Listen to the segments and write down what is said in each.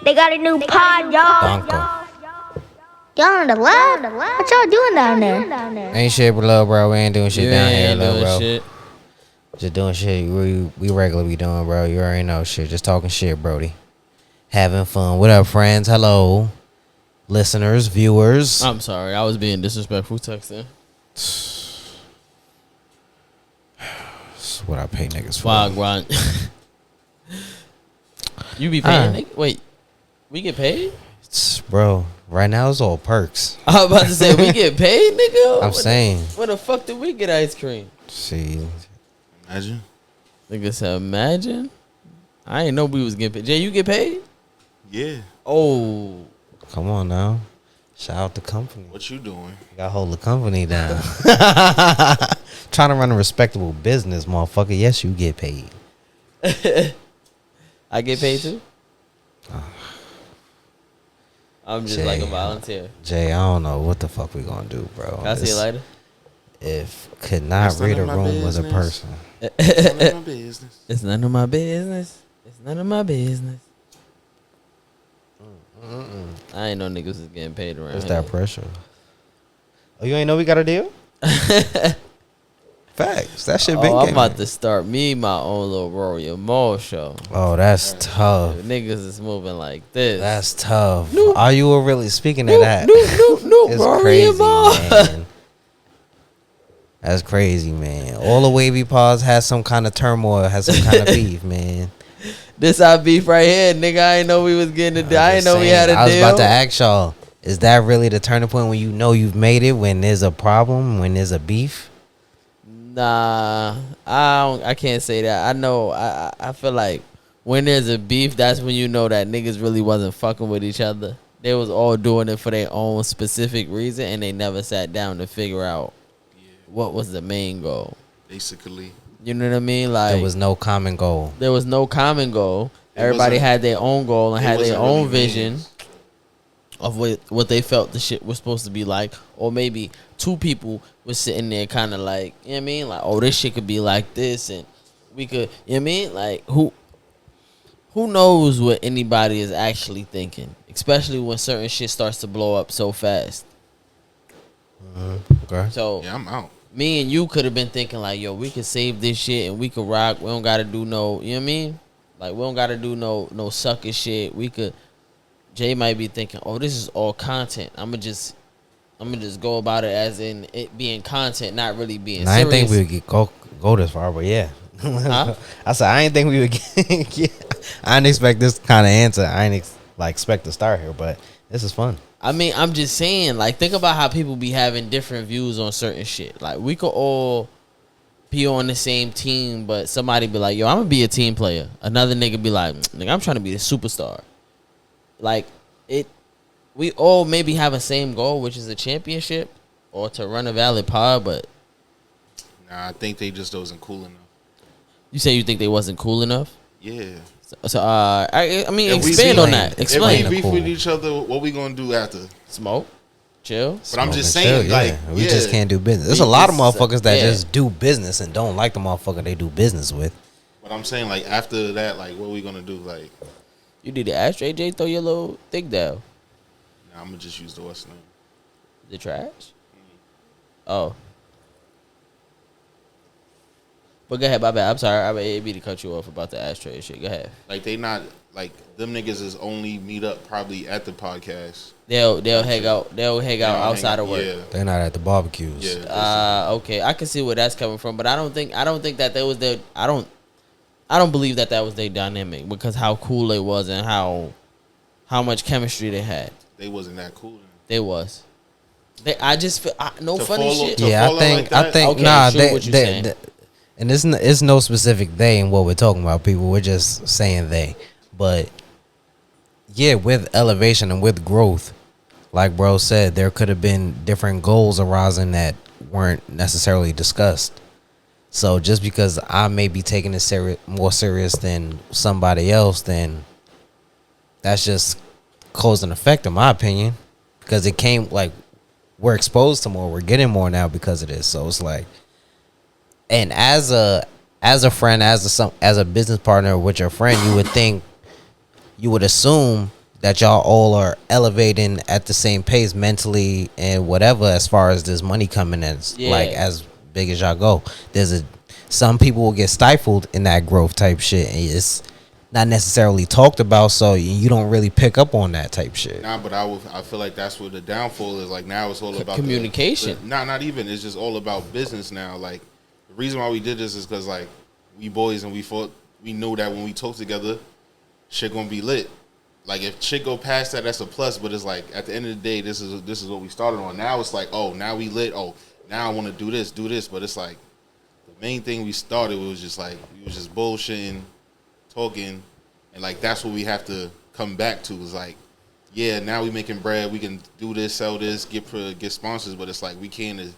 They got a new pod, y'all. Y'all on the lab? What y'all doing down there? Ain't shit below, bro. We ain't doing shit down here, ain't little doing bro. shit. Just doing shit we regularly be doing, bro. You already know shit. Just talking shit, Brody. Having fun. What up, friends? Hello. Listeners, viewers. I'm sorry, I was being disrespectful texting. That's what I pay niggas for. Wow, Grunt. You be paying, nigga? Wait, we get paid? Bro, right now it's all perks. I was about to say, we get paid, nigga? I'm saying. Where the fuck did we get ice cream? See. Imagine. Nigga said, imagine? I ain't know we was getting paid. Jay, you get paid? Yeah. Oh. Come on now. Shout out the company. What you doing? You gotta hold the company down. Trying to run a respectable business, motherfucker. Yes, you get paid. I get paid too? I'm just Jay, like a volunteer. Jay, I don't know what the fuck we gonna do, bro. Can I see you later? If could not That's read none a of my room with a business. person. None of my business. It's none of my business. It's none of my business. I ain't know niggas was getting paid around What's here. that pressure? Oh, you ain't know we got a deal? Facts. That shit been I'm getting. about to start my own little Royal Mall show. Oh, that's tough. Niggas is moving like this. That's tough. No. Are you really speaking of that? No, It's Royal crazy, Mall. man. That's crazy, man. All the wavy paws has some kind of turmoil, has some kind of beef, man. This our beef right here, nigga. I ain't know we was getting a deal. I ain't know we had a deal. I was about to ask y'all, is that really the turning point when you know you've made it, when there's a problem, when there's a beef? Nah, I can't say that. I know. I feel like when there's a beef, that's when you know that niggas really wasn't fucking with each other. They was all doing it for their own specific reason, and they never sat down to figure out what was the main goal. Basically. You know what I mean? Like There was no common goal. There was no common goal. Everybody had their own goal and had their own vision of what they felt the shit was supposed to be like. Or maybe two people was sitting there kind of like, you know what I mean? Like, oh, this shit could be like this and we could, you know what I mean? Like, who knows what anybody is actually thinking? Especially when certain shit starts to blow up so fast. Okay. So, Yeah, I'm out. me and you could have been thinking like, yo, we could save this shit and we could rock. We don't got to do no, you know what I mean? Like, we don't got to do no sucker shit. We could, Jay might be thinking, oh, this is all content. I'm going to just go about it as in it being content, not really being serious. I didn't think we would go this far, but yeah. Huh? I said, I didn't think we would get, yeah. I didn't expect this kind of answer. I didn't expect to start here, but this is fun. I mean, I'm just saying, like, think about how people be having different views on certain shit. Like, we could all be on the same team, but somebody be like, yo, I'm going to be a team player. Another nigga be like, nigga, I'm trying to be the superstar. Like, we all maybe have a same goal, which is a championship or to run a valid pod, but. Nah, I think they just wasn't cool enough. You say you think they wasn't cool enough? Yeah. So, I mean, If we expand beef- on that. Explain. If we beef Cool. with each other, what we gonna do after? Smoke, chill. But I'm just Smoke and saying, chill, like, we just can't do business. There's a We lot of just- motherfuckers that yeah. just do business and don't like the motherfucker they do business with. But I'm saying, like, after that, like, what we gonna do? Like, You need to ask JJ, throw your little thing down. nah, I'm gonna just use the what's name. The trash? Oh. But go ahead, my bad. I'm sorry. I didn't mean to cut you off about the ashtray and shit. Go ahead. Like, they not like them niggas is only meet up probably at the podcast. They'll hang out. They'll hang out outside of work. Yeah. They're not at the barbecues. Yeah. Okay, I can see where that's coming from, but I don't think that was their. I don't believe that was their dynamic because how cool it was and how much chemistry they had. They wasn't that cool. They was. I just feel no To funny follow- shit. to Yeah, follow like I that? think Okay, nah. sure, what you saying. And it's no specific they in what we're talking about. People, we're just saying they. But yeah, with elevation and with growth, like bro said, there could have been different goals arising that weren't necessarily discussed. So just because I may be taking it more serious than somebody else, then that's just cause and effect, in my opinion, because it came like we're exposed to more, we're getting more now because of this. So it's like, and as a friend, as a business partner with your friend, you would assume that y'all all are elevating at the same pace mentally and whatever as far as this money coming in, like as big as y'all go. Some people will get stifled in that growth type shit, and it's not necessarily talked about, so you don't really pick up on that type shit. Nah, but I feel like that's what the downfall is. Like now it's all about communication. Not even. It's just all about business now. Like the reason why we did this is because like we boys and we knew that when we talk together, shit gonna be lit. Like if shit go past that, that's a plus. But it's like at the end of the day, this is what we started on. Now it's like, oh, now we lit. Oh, now I want to do this. But it's like the main thing we started was just like we was just bullshitting, talking, and like that's what we have to come back to. Is like, yeah, now we making bread. We can do this, sell this, get sponsors. But it's like we can't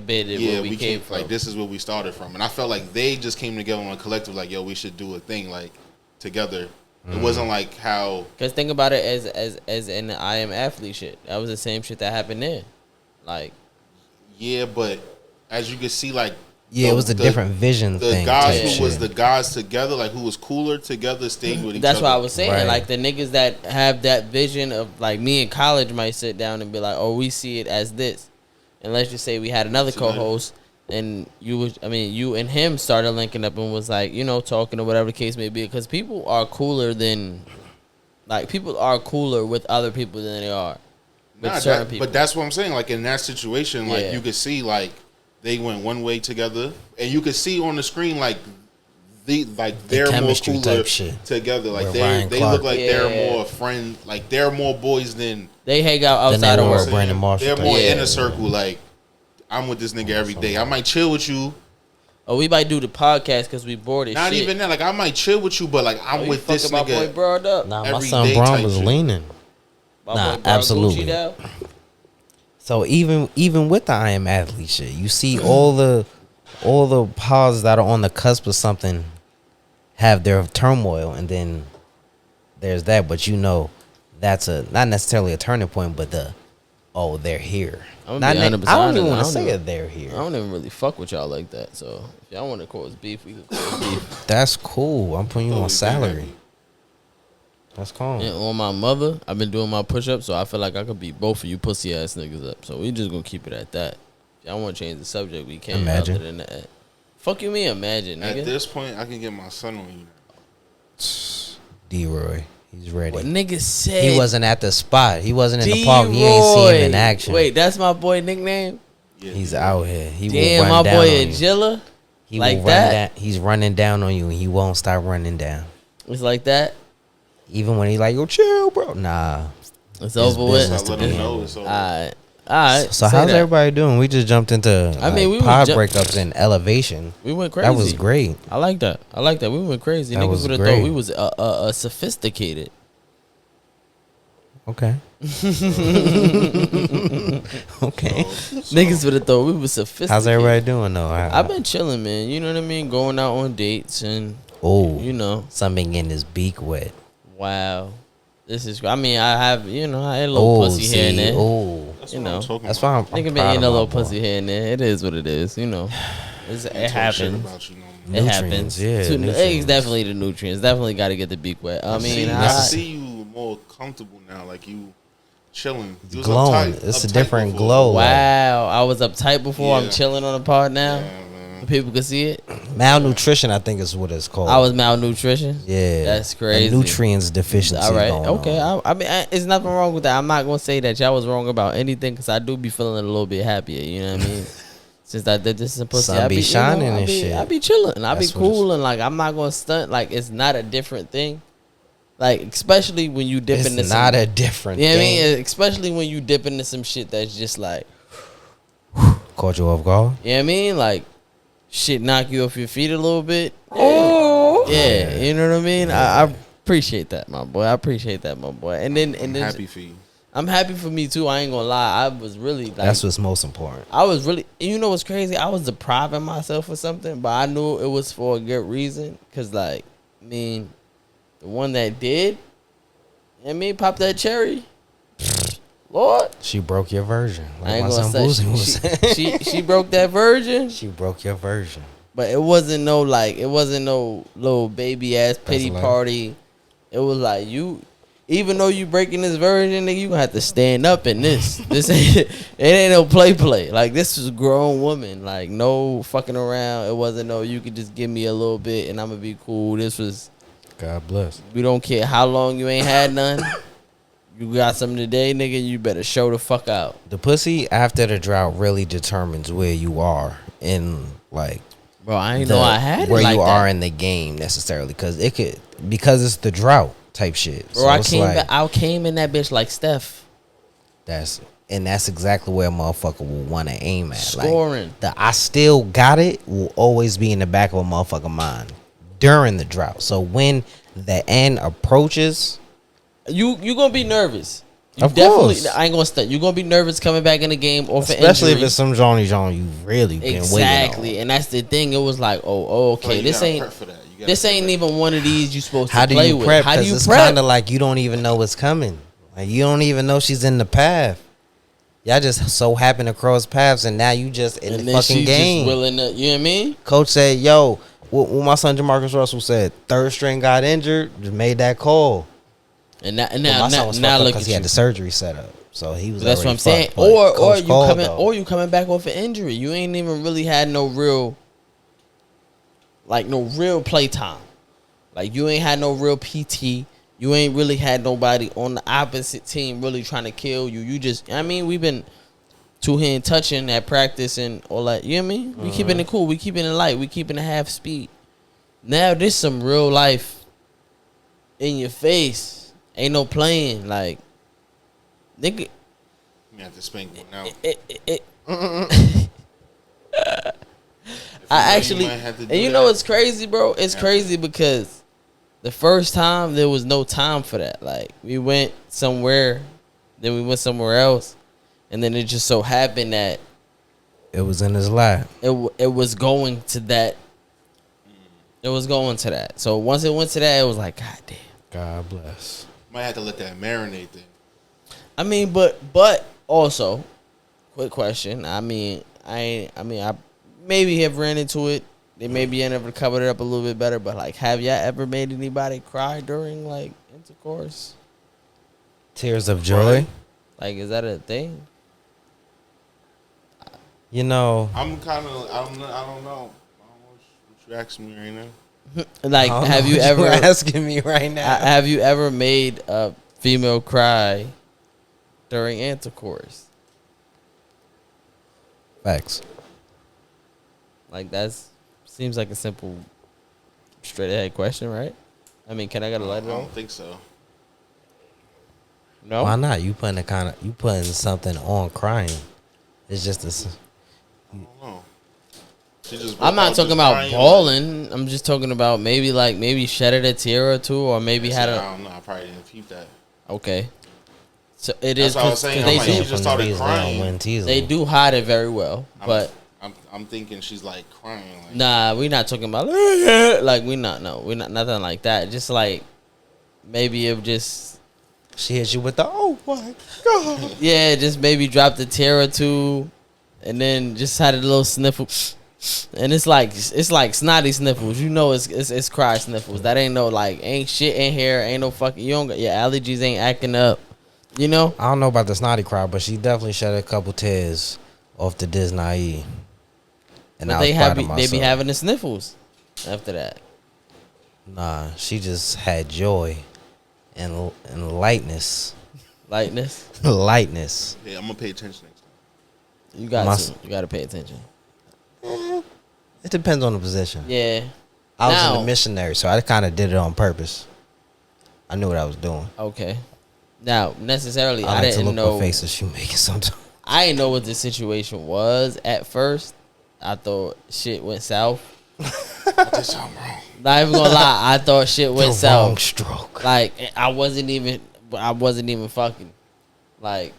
bid it. Yeah, we came from. Like this is where we started from. And I felt like they just came together on a collective. Like, yo, we should do a thing like together. It wasn't like how. Because think about it as in the I Am Athlete shit. That was the same shit that happened there. Like. Yeah, but as you can see, like. Yeah, it was a different vision thing. The guys who was the guys together, like who was cooler together, stayed with each other. That's what I was saying. Right. Like the niggas that have that vision of like me in college might sit down and be like, oh, we see it as this. And let's just say we had another co-host. And you and him started linking up and was like, talking or whatever the case may be. Because people are cooler with other people than they are with certain people. But that's what I'm saying. Like in that situation, like you could see like they went one way together, and you could see on the screen like they're more cooler together. Like they look like they're more friend. Like they're more boys than they hang out outside of work. Brandon Marshall. They're more inner circle. Like. I'm with this nigga every day. I might chill with you. Oh, we might do the podcast because we bored as shit. Not even that. Like, I might chill with you, but, like, I'm with this nigga. My boy brought up. Nah, my son Braun was leaning. Absolutely. So, even with the I Am Athlete shit, you see all the pauses that are on the cusp of something have their turmoil, and then there's that. But, that's not necessarily a turning point, but they're here. I don't even want to say it. They're here. I don't even really fuck with y'all like that. So if y'all want to cause beef, we can cause beef. That's cool. I'm putting you on salary. That's calm. And on my mother, I've been doing my push-ups, so I feel like I could beat both of you pussy ass niggas up. So we just gonna keep it at that. If y'all want to change the subject, we can. Imagine. Other than that. Fuck you, mean imagine, nigga. At this point, I can get my son on you. D-Roy. He's ready. What nigga said? He wasn't at the spot. He wasn't in the park. He ain't seen him in action. Wait, that's my boy nickname? Yeah, he's out here. He damn, will run my down boy on Agilla? He like will that? He's running down on you, and he won't stop running down. It's like that? Even when he's like, yo, chill, bro. Nah. It's over with. Alright. So how's everybody doing? We just jumped into pod breakups and elevation. We went crazy. That was great. I like that. We went crazy. Niggas would have thought we was sophisticated. Okay. Okay. Niggas would have thought we was sophisticated. How's everybody doing though? I've been chilling, man. You know what I mean? Going out on dates and something getting his beak wet. Wow. This is. I mean, I had a little pussy here and there. That's why I'm nigga been eating a little pussy here and there. It is what it is. It happens. It happens. Yeah, it's definitely the nutrients. Definitely got to get the beak wet. I see you more comfortable now. Like you chilling. You glowing. It's a different before. glow. Wow. I was uptight before. I'm chilling on the pod now. People can see it. Malnutrition, I think, is what it's called. I was malnutrition. Yeah, that's crazy. Nutrients deficiency. All right, okay. I mean, there's nothing wrong with that. I'm not gonna say that y'all was wrong about anything because I do be feeling a little bit happier. You know what I mean? Since I did this in pussy, sun be shining and shit. I be chilling and I be cool and like I'm not gonna stunt. Like it's not a different thing. Like especially when you dip into not a different. You know what I mean? Especially when you dip into some shit that's just like caught you off guard. You know what I mean? Like. Shit knock you off your feet a little bit. Yeah, you know what I mean? I appreciate that, my boy. And then I'm happy for you. I'm happy for me too. I ain't gonna lie. I was really like, that's what's most important. I was really, you know what's crazy? I was depriving myself of something, but I knew it was for a good reason. Cause like, I mean, the one that did, pop that cherry. Lord, she broke your version. Like I ain't gonna say she broke that version. She broke your version. But it wasn't no little baby ass pity party. It was like you even though you breaking this version, nigga, you gonna have to stand up in this. This ain't it ain't no play. Like this was a grown woman. Like no fucking around. It wasn't no you could just give me a little bit and I'm gonna be cool. This was God bless. we don't care how long you ain't had none. You got something today, nigga, you better show the fuck out. The pussy after the drought really determines where you are in like Bro, I ain't know I had where it like you that. are in the game necessarily because it's the drought type shit. Bro, So I it's came like, I came in that bitch like Steph. that's exactly where a motherfucker will want to aim at. Scoring. Like, the I still got it will always be in the back of a motherfucker mind during the drought. So when the end approaches, You gonna be nervous. You Of definitely course. I ain't gonna stunt. You gonna be nervous coming back in the game off an especially injury. if it's some Johnny you really been Exactly, waiting on. and that's the thing. It was like, oh, okay, Well, you this gotta ain't prep for that. You gotta this prep ain't for that. even one of these you supposed How to do play you with. prep? How do Because you it's prep? kind of like you don't even know what's coming. Like you don't even know she's in the path. Y'all just so happen to cross paths, and now you just in and the then fucking she's game. just willing to, you know what I mean? Coach said, "Yo, what my son Jamarcus Russell said, third string got injured, just made that call." And now, But my son was now fucked up look because at he you. had the surgery set up, so he was. That's what already I'm saying. fucked, but Or Coach you called, coming though. or you coming back off an injury. You ain't even really had no real play time. Like you ain't had no real PT. You ain't really had nobody on the opposite team really trying to kill you. You just, I mean, we've been two-hand touching at practice and all that. You know what I mean? We keeping it cool. We keeping it light. We keeping it half speed. Now this some real life in your face. Ain't no playing. Like, nigga. You have to spank one out. I actually, and you know what's crazy, bro? It's crazy because the first time there was no time for that. Like we went somewhere, then we went somewhere else, and then it just so happened that It was in his lap. it was going to that. It was going to that. So once it went to that, it was like, God damn. God bless. Might have to let that marinate then. I mean, but also, quick question. I maybe have ran into it. They maybe end up covered it up a little bit better. But like, have y'all ever made anybody cry during like intercourse? Tears of joy. Like, is that a thing? You know, I'm kind of, I don't know. I don't know what you asking me right now. Like, I don't have know you what ever asking me right now? have you ever made a female cry during intercourse? Facts. Like, that's seems like a simple, straight ahead question, right? I mean, can I get a I lighter on? don't think so. No. Why not? You putting something on crying. It's just a. I don't know. She just I'm not talking just about crying, balling. I'm just talking about maybe shedded a tear or two, or maybe like, had I a. don't know. I probably didn't peep that. Okay. So it That's is what I was because saying. they I'm like, do she just started crying. they do hide it very well, but I'm thinking she's like crying. Like, nah, we're not talking about like we're not nothing like that. Just like maybe it just She hit you with the oh my god. yeah, just maybe dropped a tear or two, and then just had a little sniffle. And it's like snotty sniffles. You know it's cry sniffles. That ain't no like ain't shit in here. Ain't no fucking you don't your allergies ain't acting up. You know? I don't know about the snotty cry, but she definitely shed a couple tears off the Disney. And But I was proud of they be myself. having the sniffles after that. Nah, she just had joy and lightness. Lightness. Lightness. yeah, I'm gonna pay attention next time. You got Must- to. You got to pay attention. It depends on the position. Yeah. I was in Now- the missionary, so I kind of did it on purpose. I knew what I was doing. Okay. Now, necessarily, I I like to didn't look know. what faces she making sometimes. I didn't know what the situation was at first. I thought shit went south. I did something wrong. Not even gonna lie, I thought shit went The wrong south. stroke. Like I wasn't even fucking. Like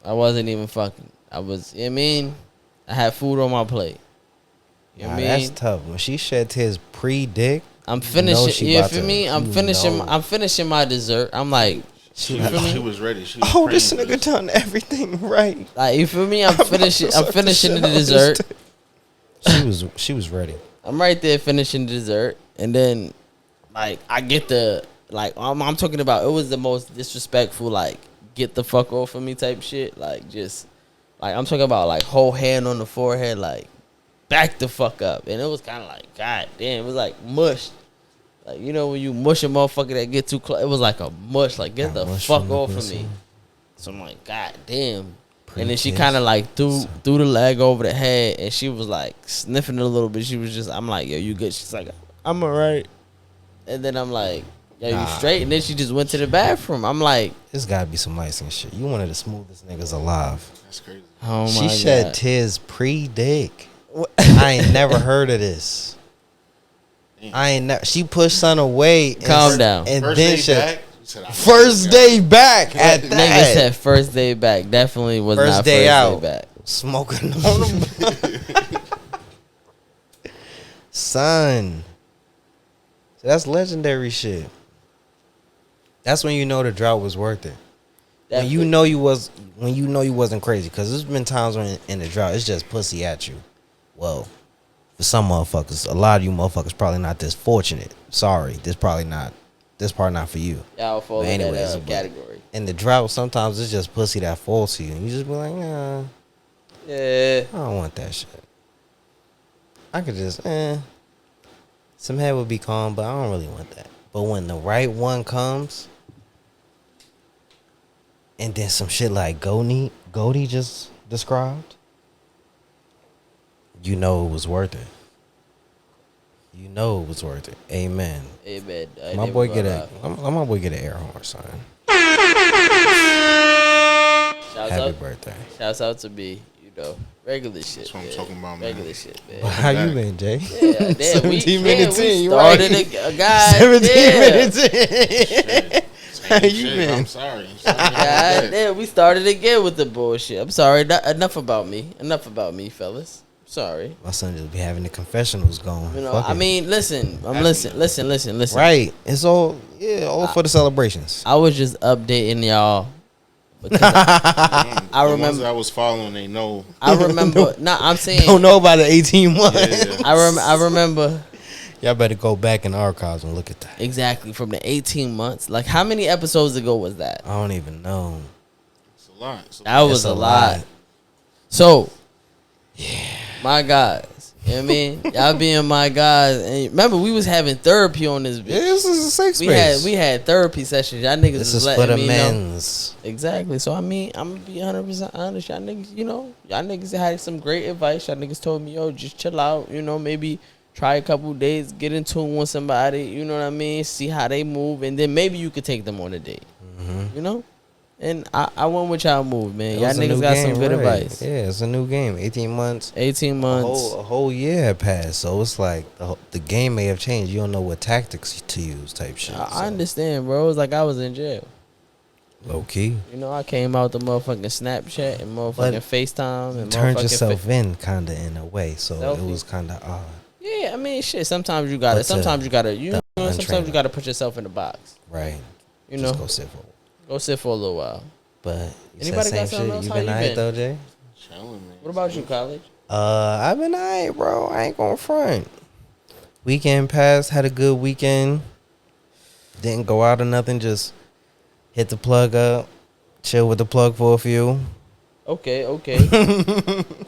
I wasn't even fucking. I was. You know what I mean, I had food on my plate. You know what I mean? That's tough. When she shed tears pre-dick, I'm know finishing. she You about feel to- me? I'm you finishing. know. I'm finishing my dessert. I'm like, She feel me? was ready. She was oh, praying this for nigga done everything right. like you feel me? I'm finishing. I'm Suck the finishing shit the out of this dessert. dick. She was ready. I'm right there finishing the dessert, and then like I get the like I'm talking about. It was the most disrespectful, like get the fuck off of me type shit. Like just like I'm talking about like whole hand on the forehead, like back the fuck up. And it was kind of like, god damn, it was like mush. Like, you know when you mush a motherfucker that get too close, it was like a mush. Like get the fuck off of me. So I'm like, god damn. And then she kind of like threw the leg over the head, and she was like sniffing it a little bit. She was just, I'm like, yo, you good? She's like, I'm alright. And then I'm like, yo, you straight? And then she just went to the bathroom. I'm like, there's gotta be some license shit. You one of the smoothest niggas alive. That's crazy. Oh my She shed God. tears pre-dick. I ain't never heard of this. I ain't never. She pushed son away. Calm down. And First then day she, back? first day back at Nigga that. said first day back. Definitely was First not day first out. day back. Smoking on them. Son. So that's legendary shit. That's when you know the drought was worth it. When you know you wasn't crazy, because there's been times when in the drought it's just pussy at you. Well, for some motherfuckers, a lot of you motherfuckers probably not this fortunate. Sorry, this part not for you. Y'all fall But in anyways, that category. In the drought, sometimes it's just pussy that falls to you, and you just be like, nah, Yeah. I don't want that shit. I could just, some head would be calm, but I don't really want that. But when the right one comes, and then some shit like Goldie just described, you know it was worth it. You know it was worth it. Amen. Amen. My boy get an air horn, son. Happy birthday. Shouts out to me. You know, regular shit. That's what I'm man. talking about, man. Regular shit, man. How you been, Jay? Yeah, damn, 17 minutes in, we you started right. a guy. 17 minutes in. How you Shit, been? I'm sorry. God damn, we started again with the bullshit. I'm sorry. Enough about me, fellas. Sorry. My son just be having the confessionals going. You know, Fuck I it. mean, listen. Listen. Right. It's all for the celebrations. I was just updating y'all. Because I I the remember- ones that I was following, they know. I remember. I'm saying. Don't know about the 18 months. Yeah. I remember Y'all better go back in the archives and look at that. exactly from the 18 months. Like, how many episodes ago was that? I don't even know. It's a lot. It's a That lot. was It's a lot. So, my guys. You know what I mean? Y'all being my guys. And remember, we was having therapy on this bitch. Yeah, this is a safe space. We had therapy sessions. Y'all niggas This was is for letting the me know. men's. Exactly. So I mean, I'm gonna be 100% honest. Y'all niggas, y'all niggas had some great advice. Y'all niggas told me, yo, just chill out. Maybe try a couple days, get in tune with somebody. You know what I mean? See how they move, and then maybe you could take them on a date. Mm-hmm. And I went with y'all move, man. It Y'all was a niggas new got game, some good right. advice. Yeah, it's a new game. 18 months. 18 months. A whole year had passed, so it's like the game may have changed. You don't know what tactics to use, type shit. I understand, bro. It was like I was in jail. Low key. I came out the motherfucking Snapchat and motherfucking But FaceTime and Turned motherfucking yourself in, kind of in a way, so Selfie. it was kind of odd. Yeah, I mean, shit. Sometimes you gotta. But Sometimes you gotta. the Sometimes you untrained. gotta put yourself in the box. Right. You Just know, go sit for it. go sit for a little while. But you Anybody said got same something shit. else? You How been you alright been? though, Jay? Chilling, man. What about you, college? I've been alright, bro. I ain't gonna front. Weekend passed. Had a good weekend. Didn't go out or nothing. Just hit the plug up. Chill with the plug for a few. Okay.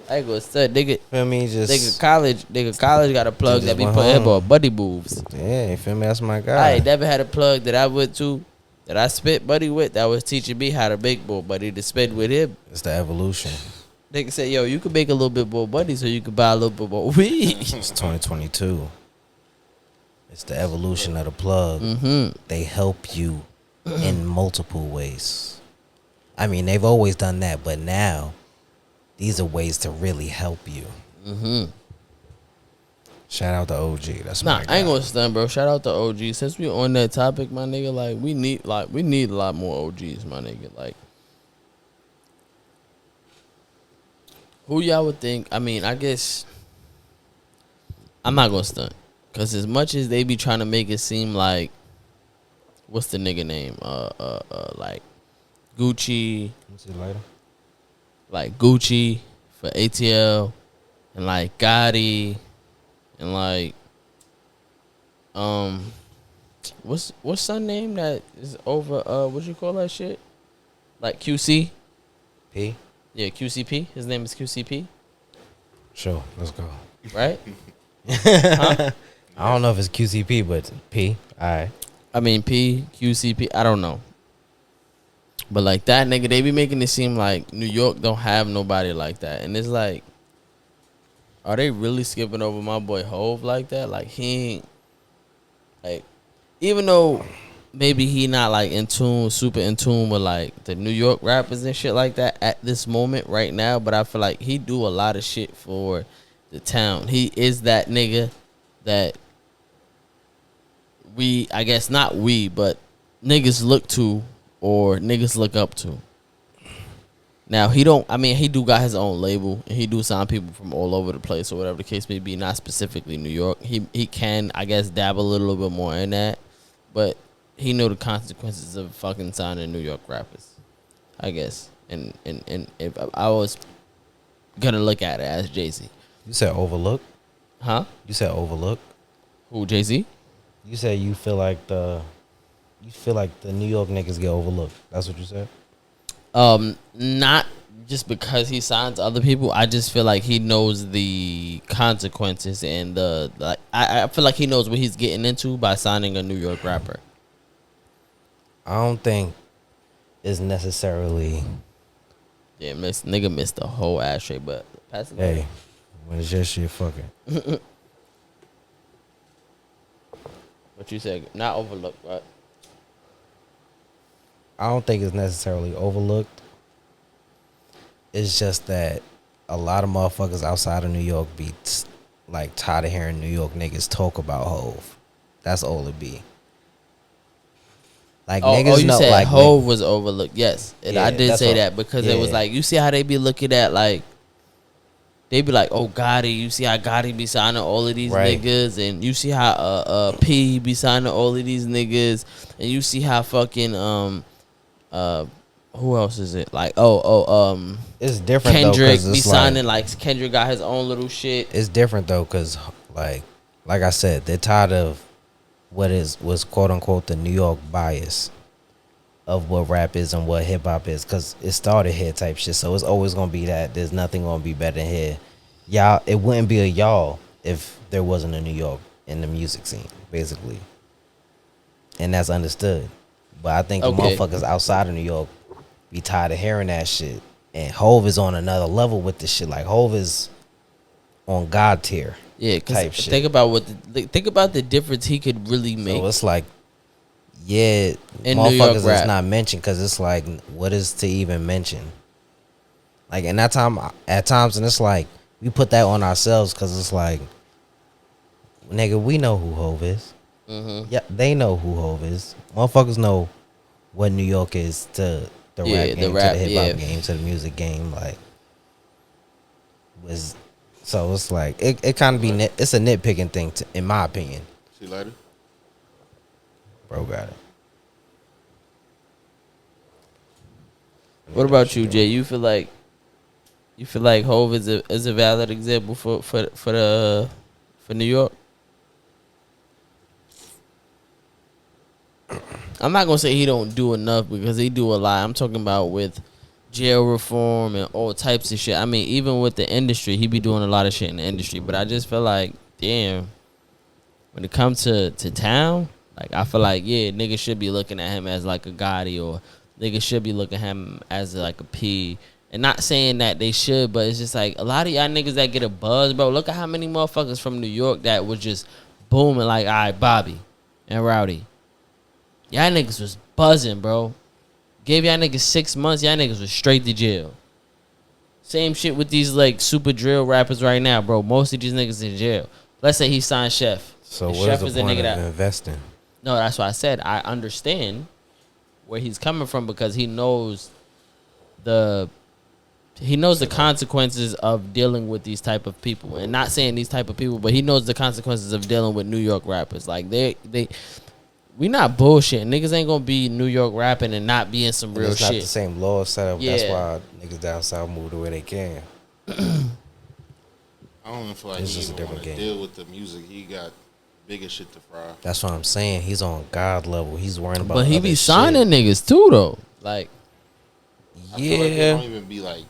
I go said nigga. Feel me? Just Nigga college got a plug Just that be went putting home. about buddy moves. yeah. You feel me? That's my I guy. ain't never had a plug that I went to that I spit buddy with that was teaching me how to make more buddy to spend with him. It's the evolution. Nigga said, yo, you can make a little bit more buddy so you can buy a little bit more weed. It's 2022. It's the evolution of the plug. Mm-hmm. They help you in multiple ways. I mean, they've always done that, but now these are ways to really help you. Mm-hmm. Shout out to OG. That's Nah, my guy. I ain't gonna stun, bro. Shout out to OG. Since we on that topic, my nigga, like we need a lot more OGs, my nigga. Like, who y'all would think? I mean, I guess I'm not gonna stunt, cause as much as they be trying to make it seem like, what's the nigga name? Like Gucci, See you later. like Gucci for ATL, and like Gotti, and like what's son name that is over? What you call that shit? Like QC? P. Yeah, QCP. His name is QCP. Sure, let's go. Right? Huh? I don't know if it's QCP, but P. All right. I mean P, QCP. I don't know. But like that nigga, they be making it seem like New York don't have nobody like that, and it's like, are they really skipping over my boy Hove like that? Like he ain't like, even though maybe he not like super in tune with like the New York rappers and shit like that at this moment right now, but I feel like he do a lot of shit for the town. He is that nigga that I guess not but niggas look to or niggas look up to. Now he do got his own label and he do sign people from all over the place or whatever the case may be, not specifically New York. He can, I guess, dabble a little bit more in that, but he know the consequences of fucking signing New York rappers, I guess. And if I was gonna look at it as Jay-Z. You said overlook? Huh? You said overlook? Who, Jay-Z? You said you feel like the New York niggas get overlooked. That's what you said? Not just because he signs other people. I just feel like he knows the consequences and I feel like he knows what he's getting into by signing a New York rapper. I don't think it's necessarily. Yeah, nigga missed the whole ashtray, but pass it. Hey, when it's your shit, fuck it. What you said, not overlooked, right? I don't think it's necessarily overlooked. It's just that a lot of motherfuckers outside of New York be like tired of hearing New York niggas talk about Hove. That's all it be. Like niggas you know, said like Hove was overlooked. Yes, and Yeah, I did that's say what- that because yeah. it was like, you see how they be looking at like, they be like, oh Gotti, you see how Gotti be signing all of these Right. niggas, and you see how P be signing all of these niggas, and you see how fucking who else is it? Like it's different Kendrick though, 'cause be it's signing like, like Kendrick got his own little shit. it's different though, cause like I said, they're tired of what's quote unquote the New York bias of what rap is and what hip hop is, cause it started here type shit. So it's always gonna be that. There's nothing gonna be better than here. Y'all, it wouldn't be a y'all if there wasn't a New York in the music scene, basically. And that's understood. But I think the Okay. motherfuckers outside of New York be tired of hearing that shit. And Hove is on another level with this shit. Like Hove is on God tier. Yeah, type because shit. think about the difference he could really make. So it's like, yeah, In New York motherfuckers rap. is not mentioned because it's like, what is to even mention? Like, and at times, and it's like, we put that on ourselves because it's like, nigga, we know who Hove is. Mm-hmm. Yeah, they know who Hove is. Motherfuckers know what New York is to the Yeah, rap the game, rap, to the hip hop yeah. game, to the music game. Like, so it's like it kind of be it's a nitpicking thing, in my opinion. See you later. Bro, got it. What about you, Jay? You feel like Hove is a valid example for New York? I'm not gonna say he don't do enough because he do a lot. I'm talking about with jail reform and all types of shit. I mean, even with the industry, he be doing a lot of shit in the industry. But I just feel like, damn, when it comes to town, like I feel like, yeah, niggas should be looking at him as like a Gotti, or niggas should be looking at him as like a P. And not saying that they should, but it's just like a lot of y'all niggas that get a buzz, bro. Look at how many motherfuckers from New York that was just booming like, all right, Bobby and Rowdy. Y'all niggas was buzzing, bro. Gave y'all niggas 6 months, y'all niggas was straight to jail. Same shit with these like super drill rappers right now, bro. Most of these niggas in jail. Let's say he signed Chef. So And what Chef is the point of investing? No, that's why I said I understand where he's coming from because he knows the consequences of dealing with these type of people. And not saying these type of people, but he knows the consequences of dealing with New York rappers. Like we not bullshitting. Niggas ain't gonna be New York rapping and not be in some real It's shit. not the same law setup. That's Yeah. why niggas down south move to where they can. I don't even feel like It's he just a even different want to game. deal with the music. He got biggest shit to fry. That's what I'm saying. He's on God level. He's worrying about. But he other be shit. signing niggas too though. Like, I feel like they Yeah, don't even be like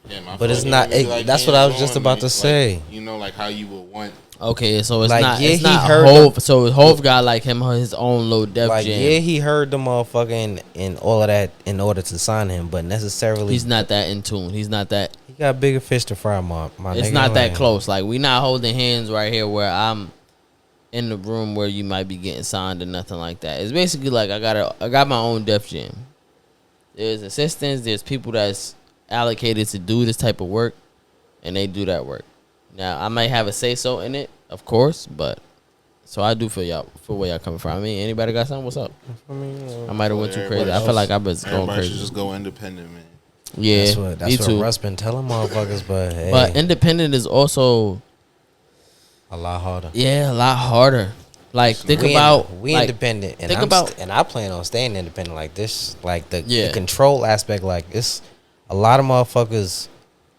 him. I but feel it's like not. they don't even be, like, That's what I was just hands-on, about like- to say. You know, like how you would want. okay, so it's Like, not. yeah, It's he not heard Hov. So Hov got like his own little Def Like, Jam. yeah, he heard the motherfucking and all of that in order to sign him, but necessarily He's not that in tune. He's not that. He got bigger fish to fry, my It's nigga. not that Like, close. Like, we not holding hands right here where I'm in the room where you might be getting signed or nothing like that. It's basically like I got my own Def Jam. There's assistants. There's people that's allocated to do this type of work, and they do that work. Now, I might have a say so in it, of course, but so I do feel y'all for where y'all coming from. I mean, anybody got something? What's up? I might have went too crazy. I feel like I've been going Everybody should crazy. just go independent, man. Yeah, That's me what too. Russ been telling motherfuckers, but hey, But independent is also a lot harder. a lot harder. Like think We about we like, independent, and think about- and I plan on staying independent like this. Like the Yeah. control aspect, like it's a lot of motherfuckers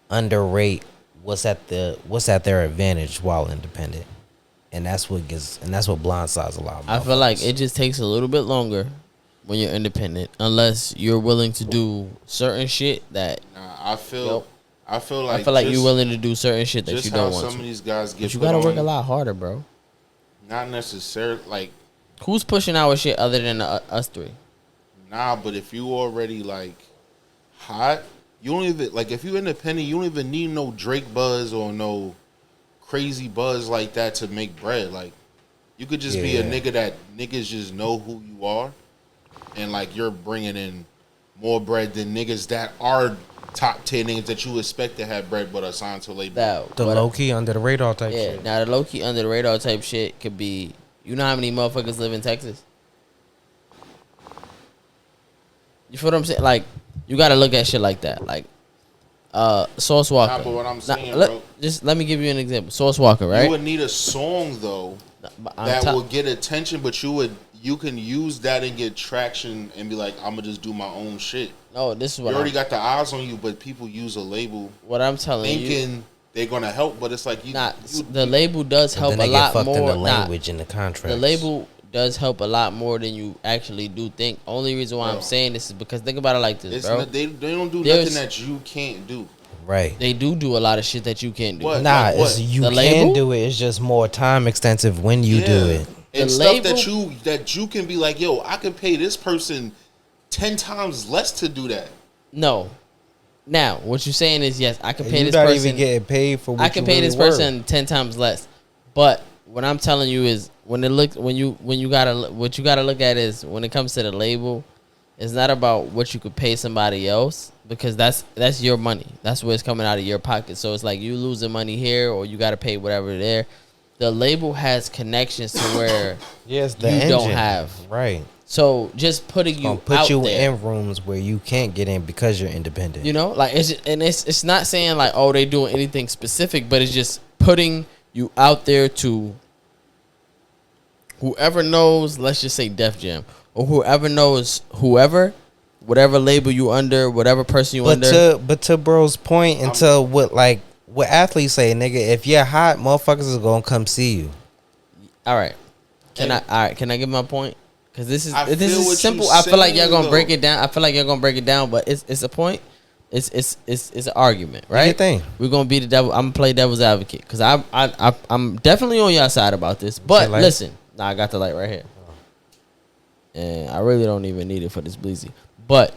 underrate what's at their advantage while independent, and that's what blindsides a lot of I feel like motherfuckers. it just takes a little bit longer when you're independent, unless you're willing to do certain shit that Nah, I feel Yup. like you're just- willing to do certain shit that just you how don't want some to. of these guys get. But you put gotta on, work a lot harder, bro. Not necessarily like Who's pushing our shit other than us three? nah, but if you already like hot, you don't even like if you independent, you don't even need no Drake buzz or no crazy buzz like that to make bread. Like you could just be a Yeah. nigga that niggas just know who you are, and like you're bringing in more bread than niggas that are top 10 niggas that you expect to have bread but are signed to a label. That the what- low key under the radar type Yeah, shit. now the low key under the radar type shit could be. You know how many motherfuckers live in Texas? You feel what I'm saying? Like, you gotta look at shit like that. Like, Sauce Walker. Nah, but what I'm Nah, saying, bro, just let me give you an example. Sauce Walker, right? you would need a song though But I'm that ta- will get attention, but you can use that and get traction and be like, I'm gonna just do my own shit. no, this is You what already I'm, got the eyes on you, but people use a label what I'm telling you. thinking they're gonna help, but it's like Nah, the label does help then a they get lot fucked more. in the Nah, language and the contracts. the label does help a lot more than you actually do think. Only reason why I'm Bro. saying this is because think about it like this, it's bro. not, they don't do There's- nothing that you can't do. right? They do a lot of shit that you can't do. What? Nah, Like what? it's, you The can label? do it. It's just more time extensive when you do it. And The stuff label- that you can be like, yo, I can pay this person 10 times less to do that. No. Now, what you're saying is yes, I can pay You this not person. even getting paid for what I can you pay really this worth. person 10 times less. But what I'm telling you is when you gotta look at is when it comes to the label, it's not about what you could pay somebody else because that's your money. That's where it's coming out of your pocket. So it's like you losing money here or you gotta pay whatever there. The label has connections to where Yes, the you engine. don't have. Right. So just putting Gonna you put out you there, in rooms where you can't get in because you're independent. you know, like it's not saying like oh they doing anything specific, but it's just putting you out there to whoever knows. Let's just say Def Jam or whoever knows whatever label you under, whatever person you under. But to bro's point, and to what athletes say, nigga, if you're hot, motherfuckers is gonna come see you. All right, can I give my point? Because this I is feel what simple. you I feel like saying, y'all gonna break though. it down. I feel like y'all gonna break it down, but it's a point. It's an argument, right? your thing. We're gonna be the devil. I'm gonna play devil's advocate because I'm definitely on your side about this. But light? listen, nah, I got the light right here, and I really don't even need it for this bleezy. But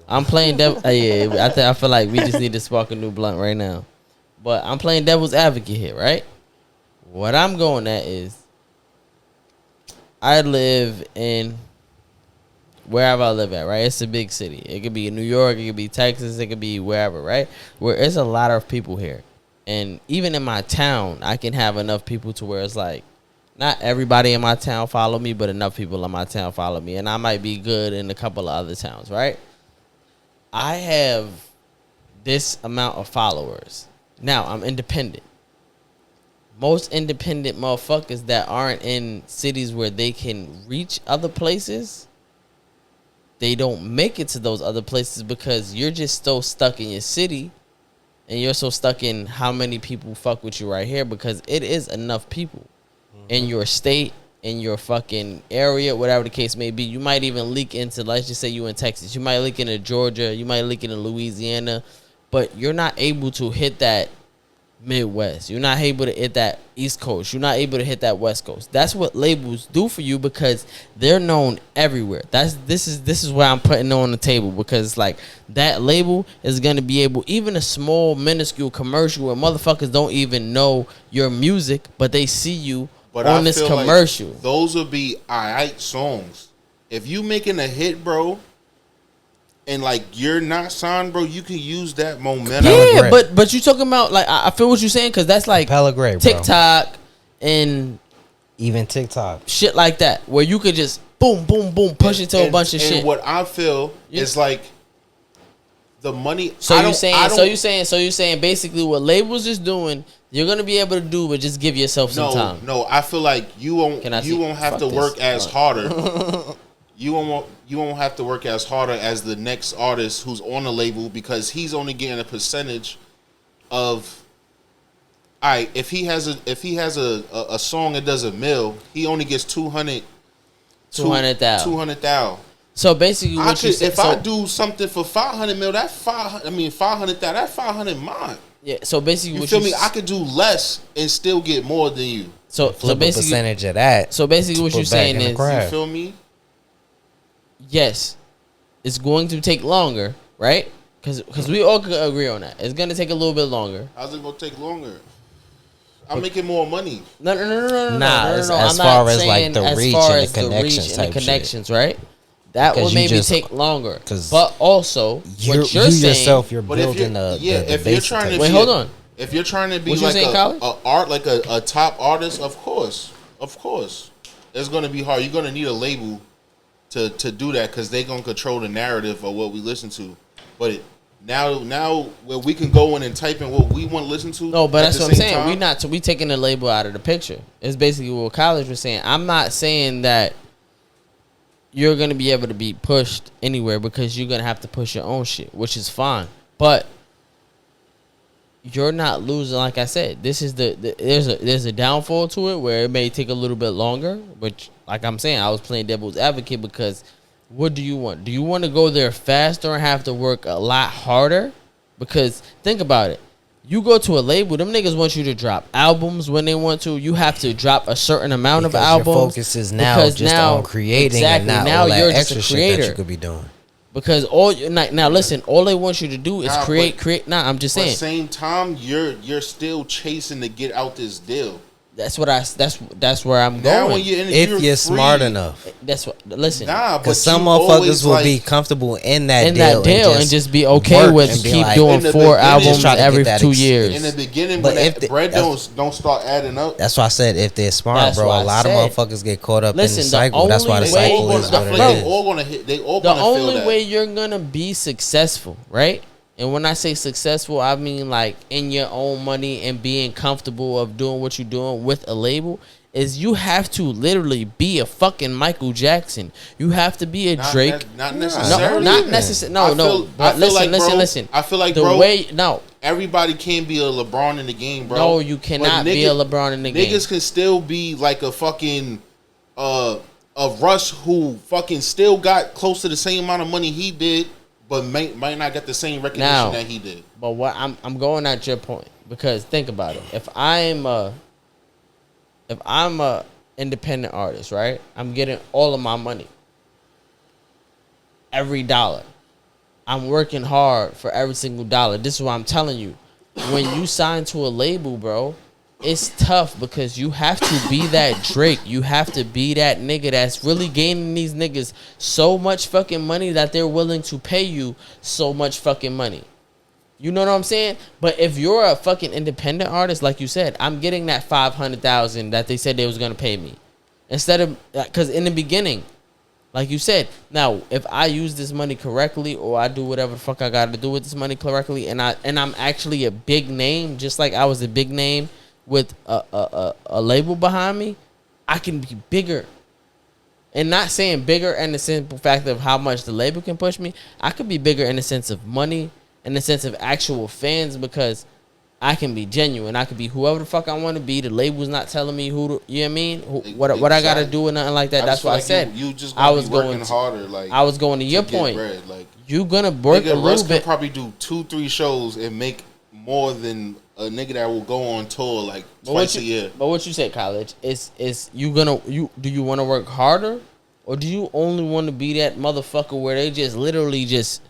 I'm playing devil. Yeah, I feel like we just need to spark a new blunt right now. But I'm playing devil's advocate here, right? What I'm going at is, I live in wherever I live at, right? It's a big city. It could be in New York, it could be Texas, it could be wherever, right? Where there's a lot of people here. And even in my town, I can have enough people to where it's like, not everybody in my town follow me, but enough people in my town follow me. And I might be good in a couple of other towns, right? I have this amount of followers. Now, I'm independent. Most independent motherfuckers that aren't in cities where they can reach other places, they don't make it to those other places because you're just so stuck in your city and you're so stuck in how many people fuck with you right here because it is enough people. in your state, in your fucking area, whatever the case may be. You might even leak into, let's just say you in Texas. You might leak into Georgia. You might leak into Louisiana. But you're not able to hit that Midwest. You're not able to hit that East Coast. You're not able to hit that West Coast. That's what labels do for you because they're known everywhere. This is where I'm putting on the table because like that label is gonna be able, even a small minuscule commercial where motherfuckers don't even know your music, but they see you on this commercial. Like those would be alright songs. If you making a hit, bro, and like you're not signed, bro, you can use that momentum. Yeah, but you talking about like I feel what you're saying because that's like TikTok and even TikTok shit like that where you could just boom boom boom push it to a bunch of shit. What I feel is like the money. So you saying basically what labels is doing, you're gonna be able to do, but just give yourself some time. No, I feel like you won't have to work as harder. You won't have to work as harder as the next artist who's on the label because he's only getting a percentage of. All right, if he has a song that does $1 million, he only gets 200,000. So basically, I do something for 500 mil, that's 500,000. That's 500 mine. Yeah. So basically, you feel me? I could do less and still get more than you. So basically, a percentage of that. So basically, what you're saying is, you feel me? Yes, it's going to take longer, right? Because we all can agree on that. It's going to take a little bit longer. How's it going to take longer? I'm making more money. No. As far as like the reach and the connections, right? That will maybe take longer. But also, what you're saying, you're building the base. Wait, hold on. If you're trying to be like a top artist, of course, it's going to be hard. You're going to need a label to do that because they're going to control the narrative of what we listen to. But now where we can go in and type in what we want to listen to. No, but that's what I'm saying. We taking the label out of the picture. It's basically what college was saying. I'm not saying that you're going to be able to be pushed anywhere because you're going to have to push your own shit, which is fine. But you're not losing. Like I said, this is there's a downfall to it where it may take a little bit longer. Which, like I'm saying, I was playing devil's advocate because what do you want? Do you want to go there faster and have to work a lot harder? Because think about it. You go to a label, them niggas want you to drop albums when they want to. You have to drop a certain amount of albums. Your focus is now on creating and not now all that you're extra just a creator. Shit that you could be doing. Because now listen, all they want you to do is create. Nah, I'm just saying. At the same time, you're still chasing to get out this deal. That's where I'm now going. If you're smart enough, that's what. Listen, because some motherfuckers will be comfortable in that deal and just be okay with keep doing 4 albums every 2 years. In the beginning, but when that bread don't start adding up. That's why I said if they're smart, bro. A lot of motherfuckers get caught up in the cycle. That's why the cycle is what it is. They all gonna hit. They all gonna feel that. The only way you're gonna be successful, right? And when I say successful, I mean like in your own money and being comfortable of doing what you're doing with a label is you have to literally be a fucking Michael Jackson. You have to be a Drake. Not necessarily. Not necessarily. No. But listen. I feel like everybody can't be a LeBron in the game, bro. No, you cannot be a LeBron in the game. Niggas can still be like a fucking a Russ who fucking still got close to the same amount of money he did. But might not get the same recognition that he did. But what I'm going at your point because think about it. If I'm a independent artist, right? I'm getting all of my money, every dollar. I'm working hard for every single dollar. This is what I'm telling you. When you sign to a label, bro, it's tough because you have to be that Drake. You have to be that nigga that's really gaining these niggas so much fucking money that they're willing to pay you so much fucking money. You know what I'm saying? But if you're a fucking independent artist, like you said, I'm getting that 500,000 that they said they was gonna pay me. Instead of, because in the beginning, like you said, now if I use this money correctly or I do whatever the fuck I gotta do with this money correctly, and I'm actually a big name, just like I was a big name with a label behind me, I can be bigger. And not saying bigger in the simple fact of how much the label can push me. I could be bigger in the sense of money, in the sense of actual fans, because I can be genuine. I can be whoever the fuck I want to be. The label's not telling me who to, you know what I mean? What I gotta do or nothing like that. That's what I said. You just I was working harder. Like I was going to your point. Bread. Like you gonna work a little bit. Can probably do 2-3 shows and make more than a nigga that will go on tour like twice a year. But what you said, college, is do you want to work harder, or do you only want to be that motherfucker where they just literally just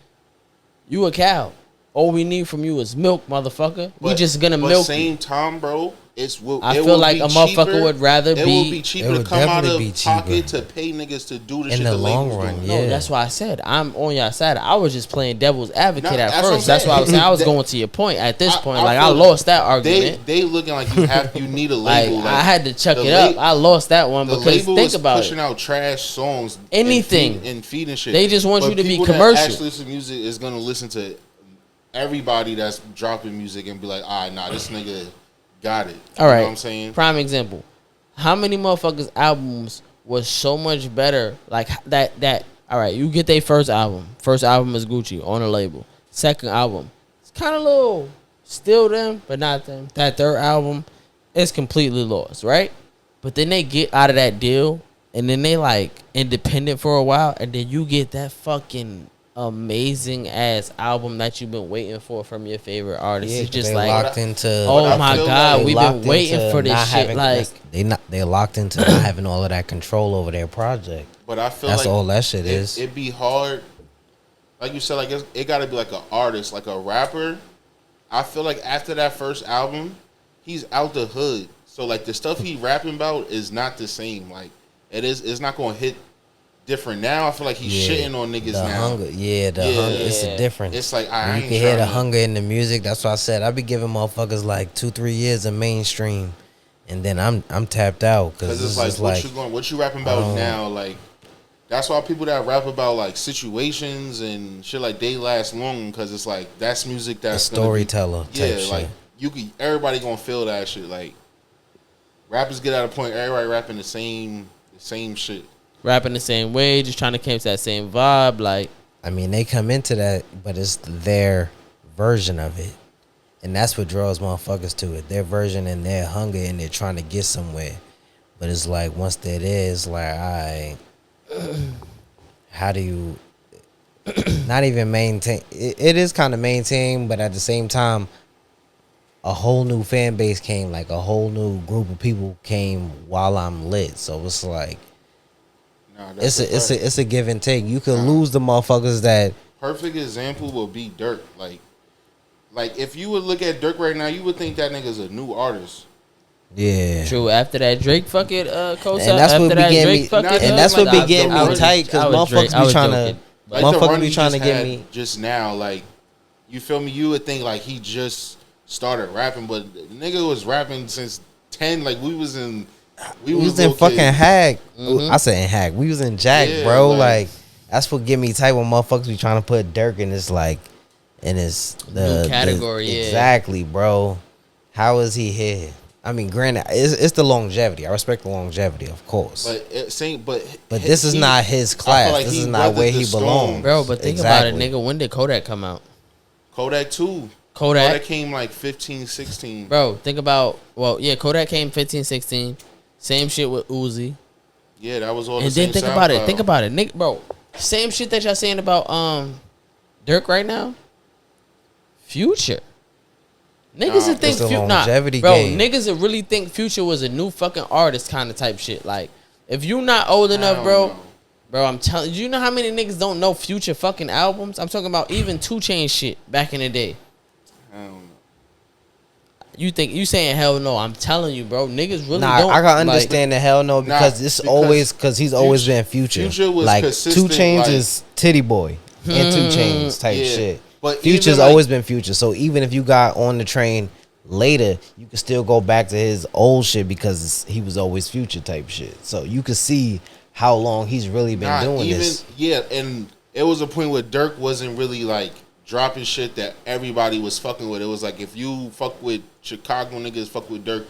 you a cow? All we need from you is milk, motherfucker. We just gonna milk. Same time, bro. I feel like a motherfucker would rather be. It would be cheaper to come out of pocket to pay niggas to do the shit in the long run. Yeah, no, that's why I said I'm on your side. I was just playing devil's advocate at first. That's why I was saying I was going to your point. At this point, I lost that argument. They looking like you need a label. Like, I had to chuck it up. I lost that one because think about pushing out trash songs, anything and feeding shit. They just want you to be commercial. People that actually listen to music is gonna listen to everybody that's dropping music and be like, all right, nah, this nigga got it. All right. You know what I'm saying? Prime example. How many motherfuckers' albums was so much better? Like that. All right, you get their first album. First album is Gucci on a label. Second album, it's kind of little still them, but not them. That third album is completely lost, right? But then they get out of that deal, and then they like independent for a while, and then you get that fucking amazing ass album that you've been waiting for from your favorite artist. Yeah, it's just they like locked into. Oh my god, we've been waiting for this shit. Like they locked into not having all of that control over their project. But I feel that's like all that shit is. It'd be hard, like you said. Like it got to be like an artist, like a rapper. I feel like after that first album, he's out the hood. So like the stuff he rapping about is not the same. Like it's not gonna hit different now. I feel like he's shitting on niggas the now. Hunger, hunger. It's a difference. It's like you can hear the hunger in the music. That's why I said I be giving motherfuckers like 2-3 years of mainstream, and then I'm tapped out because it's like what you rapping about now. Like that's why people that rap about like situations and shit like they last long because it's like that's music that's a storyteller. Type like shit. Everybody gonna feel that shit. Like rappers get at a point everybody rapping the same shit. Rapping the same way, just trying to catch that same vibe. Like, I mean, they come into that, but it's their version of it, and that's what draws motherfuckers to it. Their version and their hunger, and they're trying to get somewhere. But it's like once they're there, it's like, how do you not even maintain? It is kind of maintain, but at the same time, a whole new fan base came, like a whole new group of people came while I'm lit. So it's like. It's a give and take. You can lose the motherfuckers that. Perfect example will be Dirk. Like if you would look at Dirk right now, you would think that nigga's a new artist. Yeah. True. After that Drake fucking co-sign, and that's what be getting me. And that's what be getting me tight because motherfuckers be trying to. Motherfuckers be trying to get me. Just now, like you feel me? You would think like he just started rapping, but the nigga was rapping since 10. Like we was in fucking Hag. I said in Hag. We was in Jack, bro. Like that's what get me tight when motherfuckers be trying to put Dirk in this like in his new category. Exactly, bro. How is he here? I mean, granted, it's the longevity. I respect the longevity, of course. But this is not his class. Like this is not where he belongs, bro. But think about it, nigga. When did Kodak come out? Kodak 2. Kodak came like 15, 16. Bro, think about Kodak came 15, 16. Same shit with Uzi. Yeah, that was all. And then think about it, nigga, bro. Same shit that y'all saying about Dirk right now. Future. Niggas would think niggas would really think Future was a new fucking artist kind of type shit. Like, if you not old enough, bro, I'm telling you, know how many niggas don't know Future fucking albums? I'm talking about even 2 Chainz shit back in the day. I don't know. You saying hell no? I'm telling you, bro. Niggas really don't. I can understand the hell no because he's always been Future. Future was like consistent, 2 Chainz is Titty Boy and 2 Chainz type shit. But Future's always been Future. So even if you got on the train later, you can still go back to his old shit because he was always Future type shit. So you can see how long he's really been doing this. Yeah, and it was a point where Dirk wasn't really like dropping shit that everybody was fucking with. It was like if you fuck with Chicago niggas, fuck with Dirk,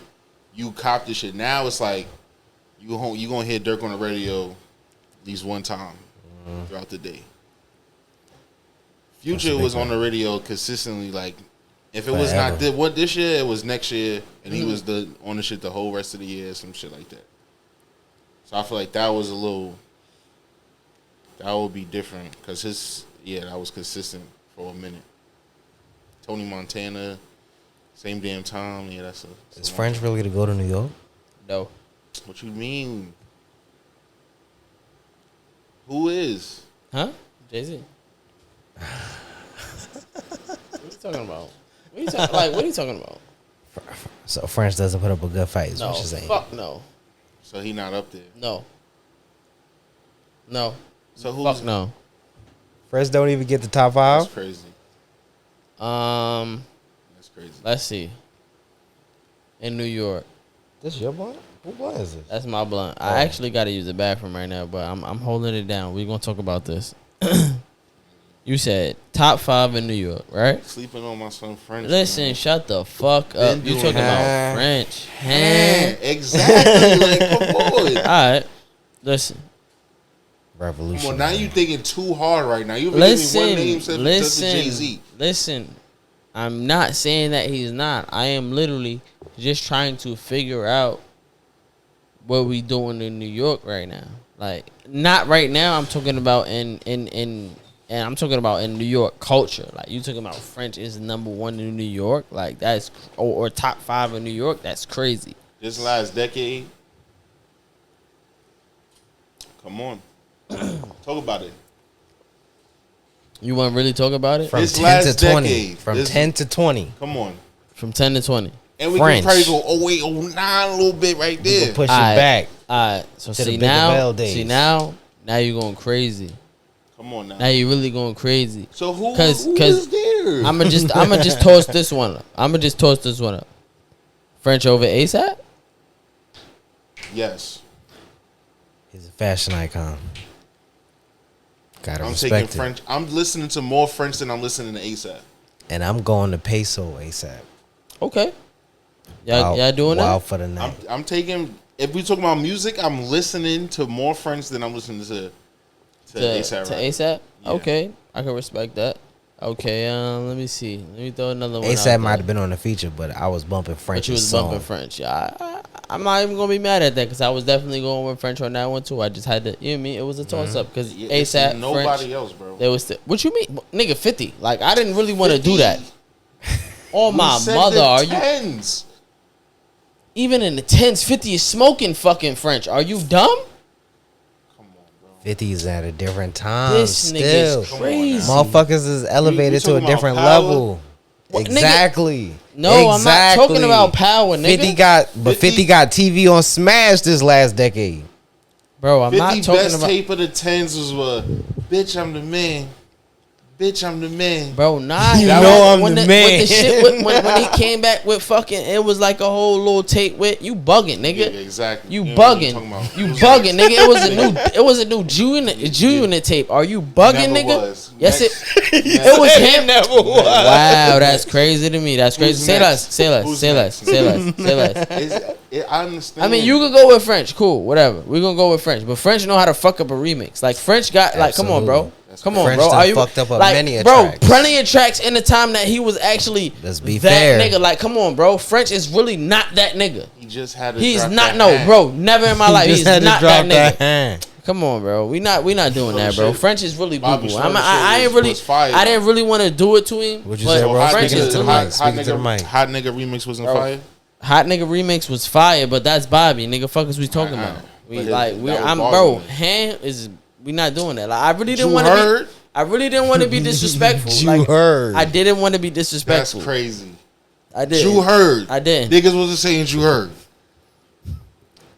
you cop this shit. Now it's like you gonna hear Dirk on the radio at least one time throughout the day. Future was on the radio consistently like If it was not this year, it was next year, and he was on the shit the whole rest of the year, some shit like that. So I feel like that was that would be different because that was consistent for a minute. Tony Montana, same damn time. Yeah, Is French really to go to New York? No. What you mean? Who is? Huh? Jay-Z. What you talking about? What are you talking about? So French doesn't put up a good fight. Is No, what you're saying? fuck no. So he not up there. No. So who's Fuck no. French don't even get the top 5. That's crazy. That's crazy. Let's see. In New York. This your blunt? Who blunt is this? That's my blunt. I actually got to use the bathroom right now, but I'm holding it down. We're going to talk about this. You said top 5 in New York, right? Sleeping on my son French. Listen, man. shut the fuck up. You talking about French. Exactly. Like, come on. All right. Listen. Revolution. Come on, now you thinking too hard right now. You giving me one name said Jay-Z. Listen. I'm not saying that he's not. I am literally just trying to figure out what we doing in New York right now. Like, not right now. I'm talking about and I'm talking about in New York culture. Like, you talking about French is number 1 in New York. Like, that's or top 5 in New York. That's crazy. This last decade. Come on. Talk about it. You want to really talk about it? From This 10 last to 20. decade. From 10 to 20. Come on. From 10 to 20. And we French. can probably go 08, 09 a little bit right You there. can push Alright. it back. All right. So To the see Big now, Bell days. now you're going crazy. Come on now. Now you're really going crazy. So who Cause is there? I'ma just toss this one up. French over ASAP? Yes. He's a fashion icon. Gotta I'm respect taking it. French. I'm listening to more French than I'm listening to ASAP. And I'm going to Peso ASAP. Okay. Y'all doing Wild that? for the night. I'm taking. If we talking about music, I'm listening to more French than I'm listening to ASAP. To right? ASAP? Yeah. Okay. I can respect that. Okay, let me see. Let me throw another one. ASAP out might there. have been on the feature, but I was bumping French. But you was bumping French. Yeah, I'm not even gonna be mad at that because I was definitely going with French on that one too. I just had to, you know what I mean? It was a toss up because Yeah, it's ASAP, nobody French, else, bro. There was what you mean, nigga? 50. Like I didn't really want to do 50? that. Oh my We said mother, the are you? tens. Even in the 10s, 50 is smoking fucking French. Are you dumb? Come on, bro. 50 is at a different time. This nigga still. is crazy. Motherfuckers is elevated to a talking about different power? level. What, nigga? Exactly. No, I'm not talking about power, nigga. 50 got TV on Smash this last decade. Bro, I'm 50 not talking best about. tape of the tens was what? Bitch, I'm the man. Bitch, I'm the man. Bro, nah. You that know was- I'm when the When man. the shit when he came back with fucking, it was like a whole little tape with you bugging, nigga. Yeah, exactly. You know what I'm bugging. talking about. You It was bugging, like- nigga. It was a new Jew unit tape. Are you bugging, Never nigga? was. Yes, Next- it was him. was. Wow, that's crazy to me. That's crazy. Who's Say next? less. Say less. Who's Say less. next? Say less. Say less. I understand. I mean, you could go with French. Cool, whatever. We're gonna go with French, but French know how to fuck up a remix. Like French got like, come on, bro. That's Come on, French bro. done Are you fucked up a like, many a bro? tracks. Plenty of tracks in the time that he was actually Let's be that fair. nigga. Like, come on, bro. French is really not that nigga. He just had to He's drop not. that No, hat. bro. Never in my life. Just He's had to not drop that nigga. hand. Come on, bro. We not doing that, bro. shit. French is really boo Bobby boo. Shmurda I shit ain't really. was fire. I didn't really want to do it to him. What'd you but say, bro? Hot French Speaking is to the really- mic. Speaking to the mic. Hot nigga remix wasn't Bro. fire. Hot nigga remix was fire, but that's Bobby. Nigga, fuck is we talking Uh-uh. about? We But like that we. was I'm Bobby. bro. Hand is. We not doing that. Like I really didn't You want to be. heard? I really didn't want to be disrespectful. You Like, heard. I didn't want to be That's disrespectful. crazy. I did. You heard. I did. Niggas wasn't saying you heard.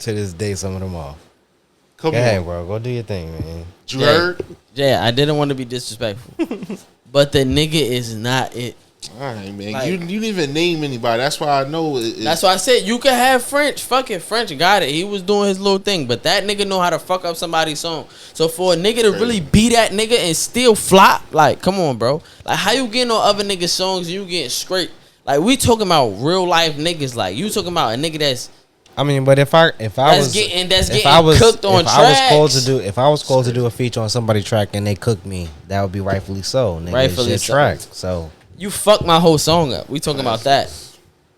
To this day, some of them off. Come Go ahead, on. bro. Go do your thing, man. You Yeah. heard? Yeah, I didn't want to be disrespectful. But the nigga is not it. All right, man. Like- you didn't even name anybody. That's why I know it. That's why I said you could have French. Fucking French got it. He was doing his little thing. But that nigga know how to fuck up somebody's song. So for a nigga to really be that nigga and still flop, like, come on, bro. Like, how you getting on other niggas' songs and you getting scraped? Like, we talking about real life niggas. Like, you talking about a nigga that's I mean, but if I That's was getting cooked on if I was tracks. called to do a feature on somebody's track and they cooked me, that would be rightfully so. Nigga, Rightfully it's so. your track. So You fucked my whole song up. We talking about that.